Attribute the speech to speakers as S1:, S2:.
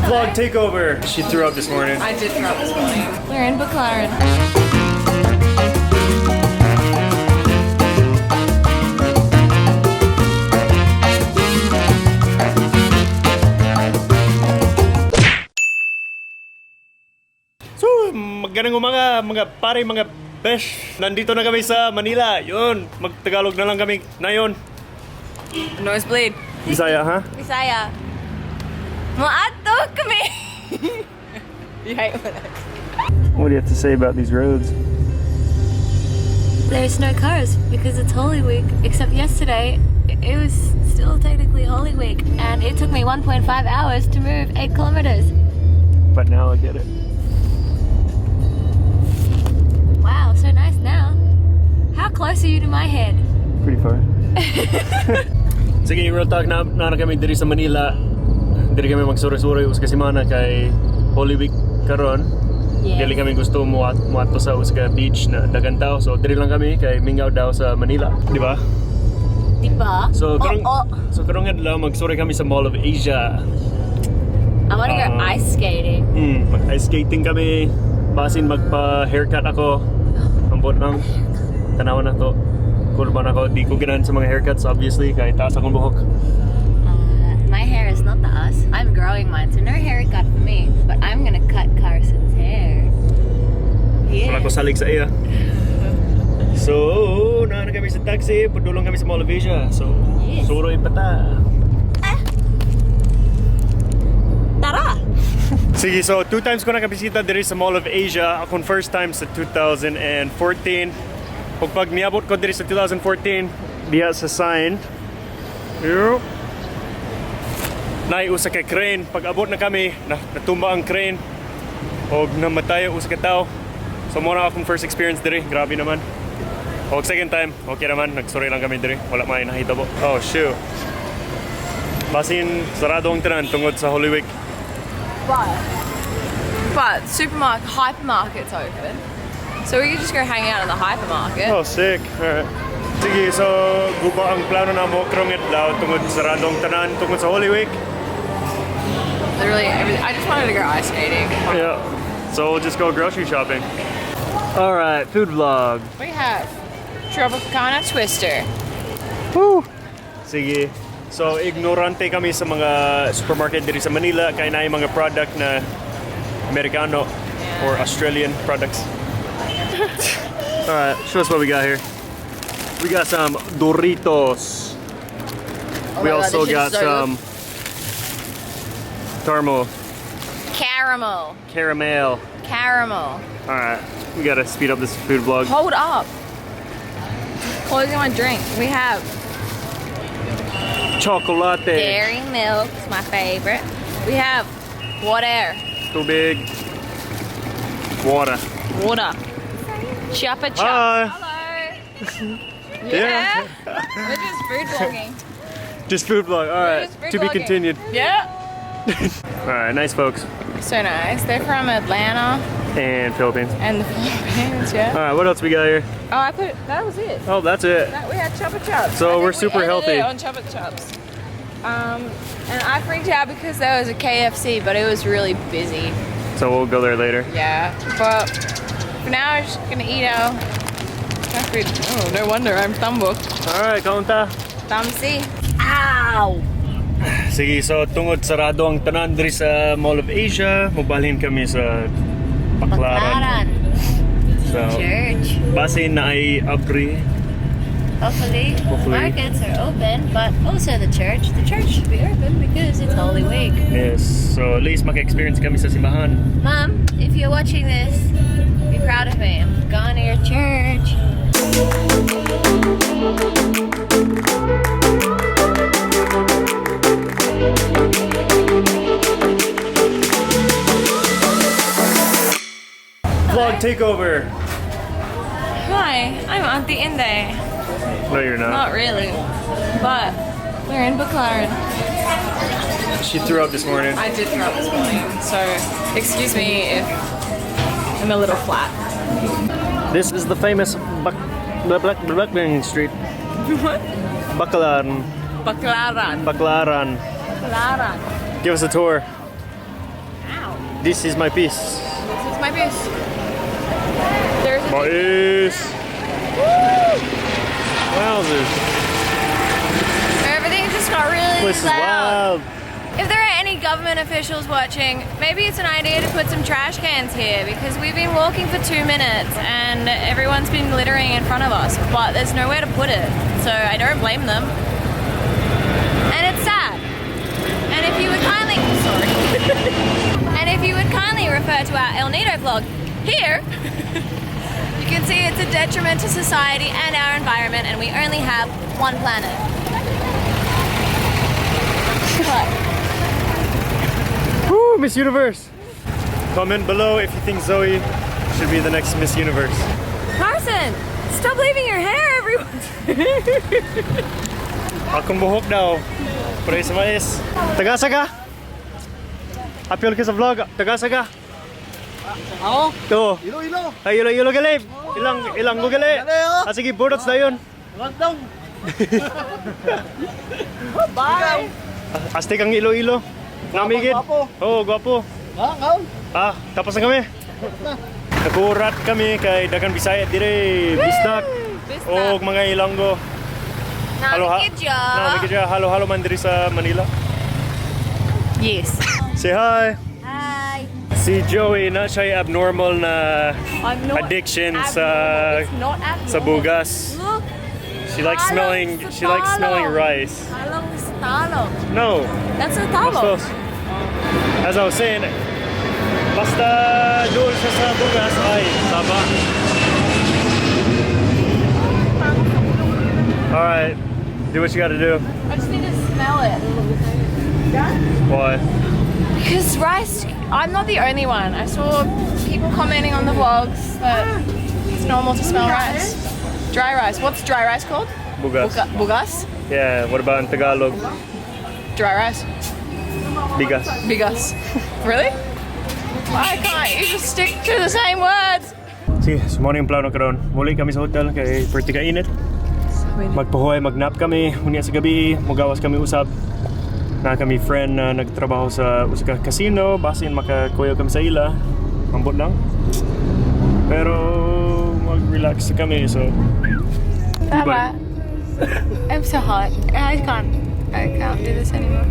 S1: Vlog takeover. She threw up this morning.
S2: I did throw up this morning. We're in Baclaran.
S1: So, magandang umaga mga pare, mga besh. Nandito na kami sa Manila. Yun, magtagalog na lang kami na yun.
S2: Nosebleed.
S1: Bisaya, ha?
S2: Bisaya. Moato kami. You hate when
S1: What do you have to say about these roads?
S3: There's no cars because it's Holy Week, except yesterday it was still technically Holy Week and it took me 1.5 hours to move 8 kilometers.
S1: But now I get it.
S3: Wow, so nice now. How close are you to my head?
S1: Pretty far. Sige, real talk na kami diri sa Manila. Diri kami magsuri-suri sa semana kay Holy Week karon.
S3: Yes.
S1: Dili kami gusto muadto sa Usga Beach na dagan tao. So diri lang kami kay mingaw daw sa Manila, di ba?
S3: Diba?
S1: So karong adlaw magsuri kami sa Mall of Asia.
S3: I wanna go ice skating.
S1: Mag-ice skating kami. Basin magpa-haircut ako. Ambot lang. Tanawan na to. Kurban ako. Di ko ganahan sa mga haircuts obviously kahit taas akong buhok.
S3: My hair is not the us. I'm growing mine, so no haircut for me. But I'm gonna cut Carson's hair.
S1: Wala ko salig sa iya. So, na kami sa taxi. Padulong kami sa Mall of Asia. So,
S3: Yes.
S1: suroy pa ta.
S3: Tara!
S1: Sige, so 2 times ko nakabisita diri sa Mall of Asia. Akong first time sa 2014. Pag niabot ko diri sa 2014, diha sa sign. Yo. Naiusa kay crane. Pag abot na kami, natumba ang crane. O namatay usa ka tao. So muna akong first experience diri. Grabe naman. O second time, okay naman. Nagsuri lang kami diri. Wala may nahitabo. Oh, shoot. Basin sarado ang tanan tungod sa Holy Week.
S2: But supermarket, hypermarket's open. So we could just go hang out in the hypermarket.
S1: Oh, sick. Alright. Sige, so guba ang plano na mo karong adlaw tungod sarado ang tanan tungod sa Holy Week.
S2: Literally everything. I just wanted to go ice skating.
S1: Yeah. So we'll just go grocery shopping. Alright, food vlog.
S2: We have Tropicana Twister.
S1: Woo! Sige. So ignorante kami sa mga supermarket diri sa Manila kay naay mga product na Amerikanong or Australian products. Alright, show us what we got here. We got some Doritos.
S2: Oh
S1: We
S2: my God,
S1: also
S2: this
S1: got
S2: shit's so
S1: some
S2: Caramel.
S1: caramel. Alright, we gotta speed up this food vlog.
S2: Hold up. Closing my drink. We have
S1: Chocolate.
S2: dairy milk, it's my favorite. We have water.
S1: Tubig. Water.
S2: Water. Chupa chup.
S1: Hi.
S2: Hello.
S1: Yeah.
S2: We're just food vlogging.
S1: Just food vlog. Alright,
S2: Just food
S1: to be
S2: vlogging.
S1: continued.
S2: Yeah.
S1: Alright, nice folks.
S2: So nice. They're from Atlanta
S1: And Philippines.
S2: and the Philippines, yeah.
S1: Alright, what else we got here?
S2: Oh, I put that was it.
S1: Oh, that's it.
S2: That, we had Chupa Chups.
S1: So
S2: I think
S1: we're super
S2: we ended
S1: healthy.
S2: it on Chupa Chups. And I freaked out because there was a KFC, but it was really busy.
S1: So we'll go there later.
S2: Yeah, but for now, we're just gonna eat our food. Oh, no wonder I'm thumbbooked.
S1: Alright, kaunta.
S2: Thumbsy.
S3: Ow!
S1: Sige, so tungod sarado ang tanan diri sa Mall of Asia, mobalhin kami sa Baclaran. So,
S3: Church.
S1: basin na ay abri.
S3: Hopefully,
S1: Hopefully.
S3: markets are open, but also the church. The church should be open because it's Holy Week.
S1: Yes, so at least maka-experience kami sa simbahan.
S3: Mom, if you're watching this, be proud of me. I'm going to your church.
S1: Vlog takeover.
S2: Hi, I'm Auntie Inde.
S1: No, you're not.
S2: Not really, but we're in Baclaran.
S1: She threw up this morning.
S2: I did throw up this morning, so excuse me if I'm a little flat.
S1: This is the famous Baclaran Street.
S2: What?
S1: Baclaran.
S2: Baclaran.
S1: Baclaran.
S2: Baclaran.
S1: Give us a tour. This is my piece.
S2: This is my piece. There's a
S1: Mais. Wowzers.
S2: Everything just got really
S1: This is wild.
S2: If there are any government officials watching, maybe it's an idea to put some trash cans here because we've been walking for 2 minutes and everyone's been littering in front of us, but there's nowhere to put it. So I don't blame them. And it's sad. And if you would kindly, sorry. And if you would kindly refer to our El Nido vlog here, you can see it's a detriment to society and our environment, and we only have one planet.
S1: Woo, Miss Universe. Comment below if you think Zoe should be the next Miss Universe.
S2: Carson, stop leaving your hair everywhere.
S1: Akong buhok daw. Pray sa mais. Tagasa ka? Appeal ka sa vlog. Tagasa ka?
S4: Ako?
S1: Ito.
S4: Ilo-ilo.
S1: Ay, ilo gali. Ilang go gali. Ah, sige, budots na yun.
S4: Lockdown.
S2: Bye.
S1: Astig ang ilo. Namigid.
S4: Gwapo.
S1: Oo, gwapo.
S4: Ngaon.
S1: Tapos na kami. Nakurat kami kay Dagan Bisaya dire. Bisdak. O mga Ilonggo. Namigid ya. Halo-halo man dire sa Manila.
S2: Yes.
S1: Say hi.
S3: Hi.
S1: Si Joey na siya abnormal na
S2: I'm not
S1: addiction
S2: abnormal. It's not abnormal.
S1: sa bugas.
S2: Look.
S1: She likes smelling rice.
S2: Talong is talong.
S1: No.
S2: That's a
S1: Mas
S2: talong.
S1: close. As I was saying, basta doon siya sa bugas ay taba. Alright, do what you gotta do.
S2: I just need to smell it.
S1: Why?
S2: Because rice, I'm not the only one. I saw people commenting on the vlogs that it's normal to smell rice. Dry rice. What's dry rice called?
S1: Bugas.
S2: Bugas?
S1: Yeah, what about in Tagalog?
S2: Dry rice.
S1: Bigas.
S2: Bigas. Really? Why can't you just stick to the same words?
S1: Sige, sumuna yung plano karon. Muli kami sa hotel kay perti ka init. Magpahuay, magnap kami. Unya sa gabi, magawas kami usab. Na kami friend na nagtrabaho sa usa ka casino, basin makakuyaw kami sa ila. Ambot lang. Pero mag-relax kami, so
S2: Baba. I'm so hot. I can't do this anymore.